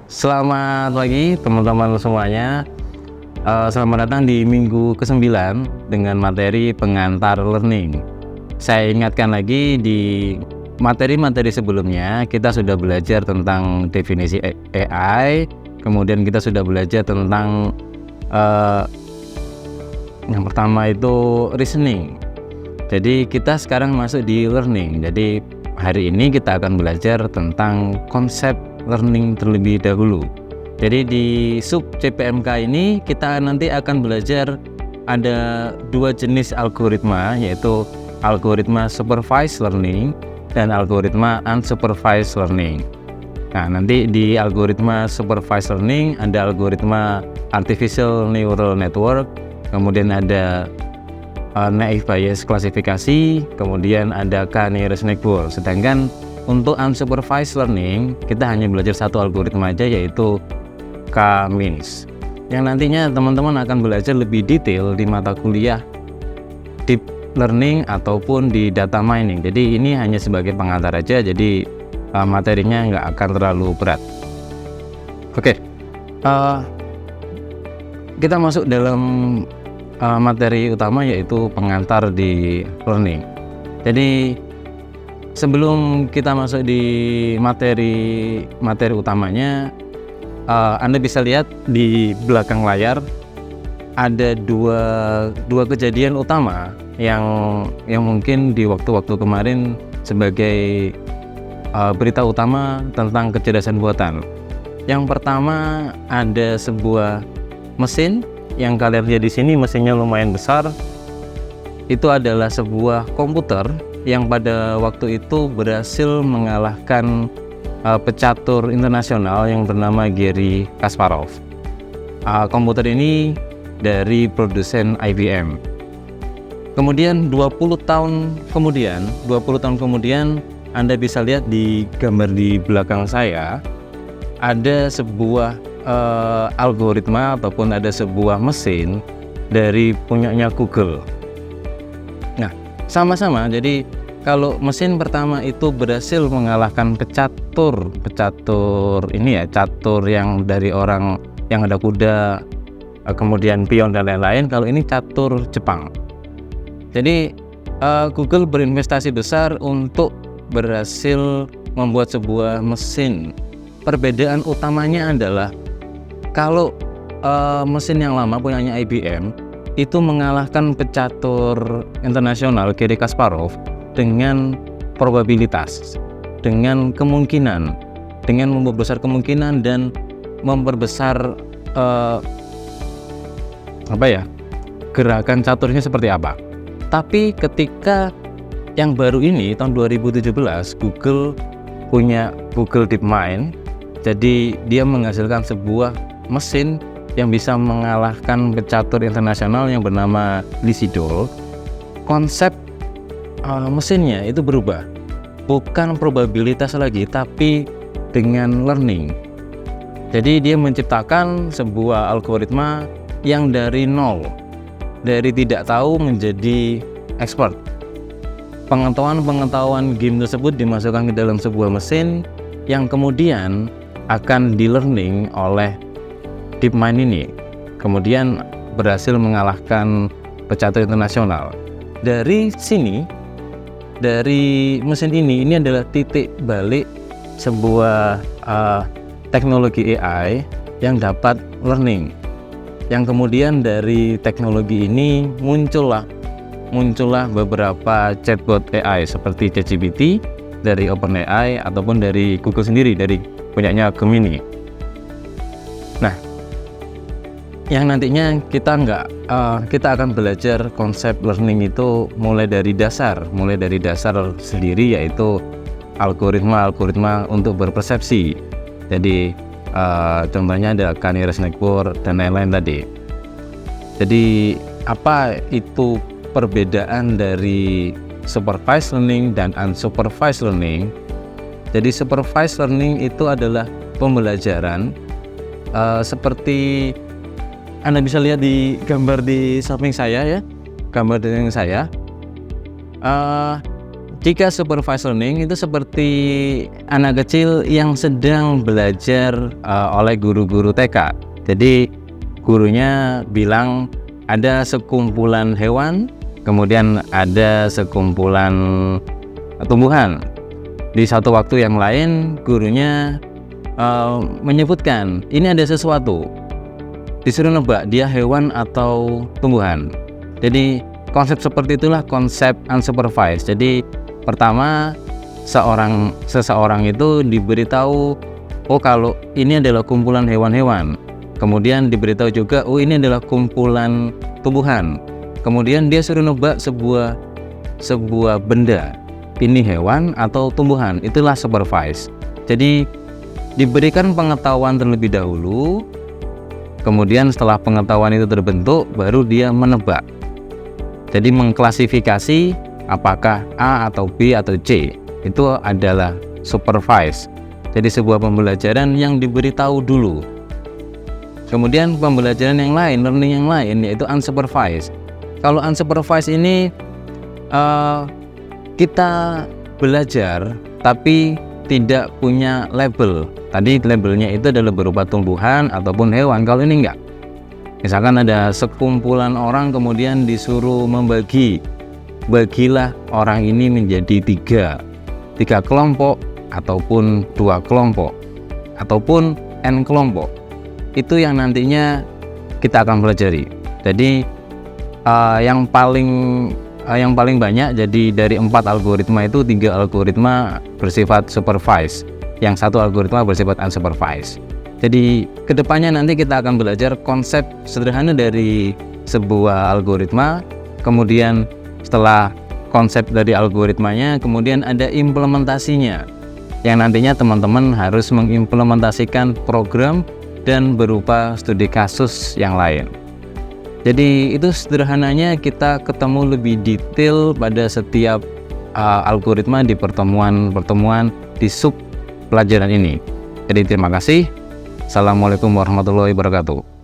Selamat pagi teman-teman semuanya. Selamat datang di minggu ke-9 dengan materi pengantar learning. Saya ingatkan lagi, di materi-materi sebelumnya kita sudah belajar tentang definisi AI, kemudian kita sudah belajar tentang yang pertama itu reasoning. Jadi kita sekarang masuk di learning. Jadi hari ini kita akan belajar tentang konsep learning terlebih dahulu. Jadi di sub CPMK ini kita nanti akan belajar ada dua jenis algoritma, yaitu algoritma supervised learning dan algoritma unsupervised learning. Nah, nanti di algoritma supervised learning ada algoritma artificial neural network, kemudian ada naive bayes klasifikasi, kemudian ada K-nearest neighbor. Sedangkan untuk unsupervised learning, kita hanya belajar satu algoritma aja, yaitu K-means. Yang nantinya teman-teman akan belajar lebih detail di mata kuliah deep learning ataupun di data mining. Jadi ini hanya sebagai pengantar aja, jadi materinya nggak akan terlalu berat. Oke, kita masuk dalam materi utama, yaitu pengantar di learning. Jadi sebelum kita masuk di materi utamanya, Anda bisa lihat di belakang layar ada dua kejadian utama yang mungkin di waktu-waktu kemarin sebagai berita utama tentang kecerdasan buatan. Yang pertama, ada sebuah mesin yang kalian lihat di sini, mesinnya lumayan besar. Itu adalah sebuah komputer yang pada waktu itu berhasil mengalahkan pecatur internasional yang bernama Garry Kasparov. Komputer ini dari produsen IBM. Kemudian 20 tahun kemudian Anda bisa lihat di gambar di belakang saya, ada sebuah algoritma ataupun ada sebuah mesin dari punyanya Google. Nah, sama-sama. Jadi kalau mesin pertama itu berhasil mengalahkan pecatur ini ya, catur yang dari orang yang ada kuda, kemudian pion dan lain-lain. Kalau ini catur Jepang. Jadi Google berinvestasi besar untuk berhasil membuat sebuah mesin. Perbedaan utamanya adalah kalau mesin yang lama punyanya IBM itu mengalahkan pecatur internasional Garry Kasparov dengan probabilitas, dengan kemungkinan, dengan membesar kemungkinan dan memperbesar gerakan caturnya seperti apa. Tapi ketika yang baru ini tahun 2017, Google punya Google DeepMind. Jadi dia menghasilkan sebuah mesin yang bisa mengalahkan pecatur internasional yang bernama Lee Sedol. Konsep mesinnya itu berubah, bukan probabilitas lagi, tapi dengan learning. Jadi dia menciptakan sebuah algoritma yang dari nol, dari tidak tahu menjadi expert. Pengetahuan game tersebut dimasukkan ke dalam sebuah mesin yang kemudian akan di-learning oleh DeepMind ini, kemudian berhasil mengalahkan pecatur internasional. Dari sini, dari mesin ini adalah titik balik sebuah teknologi AI yang dapat learning. Yang kemudian dari teknologi ini muncullah beberapa chatbot AI seperti ChatGPT dari OpenAI ataupun dari Google sendiri, dari punyanya Gemini. Nah, yang nantinya kita akan belajar konsep learning itu mulai dari dasar sendiri, yaitu algoritma untuk berpersepsi. Jadi contohnya ada K-nearest neighbor dan lain-lain tadi. Jadi apa itu perbedaan dari supervised learning dan unsupervised learning? Jadi supervised learning itu adalah pembelajaran seperti Anda bisa lihat di gambar di samping saya ya, gambar di samping saya. Jika supervised learning itu seperti anak kecil yang sedang belajar oleh guru-guru TK. Jadi gurunya bilang ada sekumpulan hewan, kemudian ada sekumpulan tumbuhan. Di satu waktu yang lain gurunya menyebutkan ini ada sesuatu, disuruh nebak dia hewan atau tumbuhan. Jadi konsep seperti itulah konsep unsupervised. Jadi pertama seseorang itu diberitahu, oh kalau ini adalah kumpulan hewan-hewan. Kemudian diberitahu juga, oh ini adalah kumpulan tumbuhan. Kemudian dia suruh nebak sebuah benda, ini hewan atau tumbuhan. Itulah supervised. Jadi diberikan pengetahuan terlebih dahulu, kemudian setelah pengetahuan itu terbentuk, baru dia menebak. Jadi mengklasifikasi apakah A atau B atau C, itu adalah supervised. Jadi sebuah pembelajaran yang diberitahu dulu. Kemudian pembelajaran yang lain, learning yang lain, yaitu unsupervised. Kalau unsupervised ini kita belajar tapi tidak punya label. Tadi labelnya itu adalah berupa tumbuhan ataupun hewan. Kalau ini enggak. Misalkan ada sekumpulan orang kemudian disuruh bagilah orang ini menjadi tiga kelompok ataupun 2 kelompok ataupun N kelompok. Itu yang nantinya kita akan pelajari. Jadi yang paling banyak, jadi dari 4 algoritma itu 3 algoritma bersifat supervised, yang 1 algoritma bersifat unsupervised. Jadi kedepannya nanti kita akan belajar konsep sederhana dari sebuah algoritma, kemudian setelah konsep dari algoritmanya, kemudian ada implementasinya, yang nantinya teman-teman harus mengimplementasikan program dan berupa studi kasus yang lain. Jadi itu sederhananya, kita ketemu lebih detail pada setiap algoritma di pertemuan-pertemuan di sub pelajaran ini. Jadi terima kasih. Assalamualaikum warahmatullahi wabarakatuh.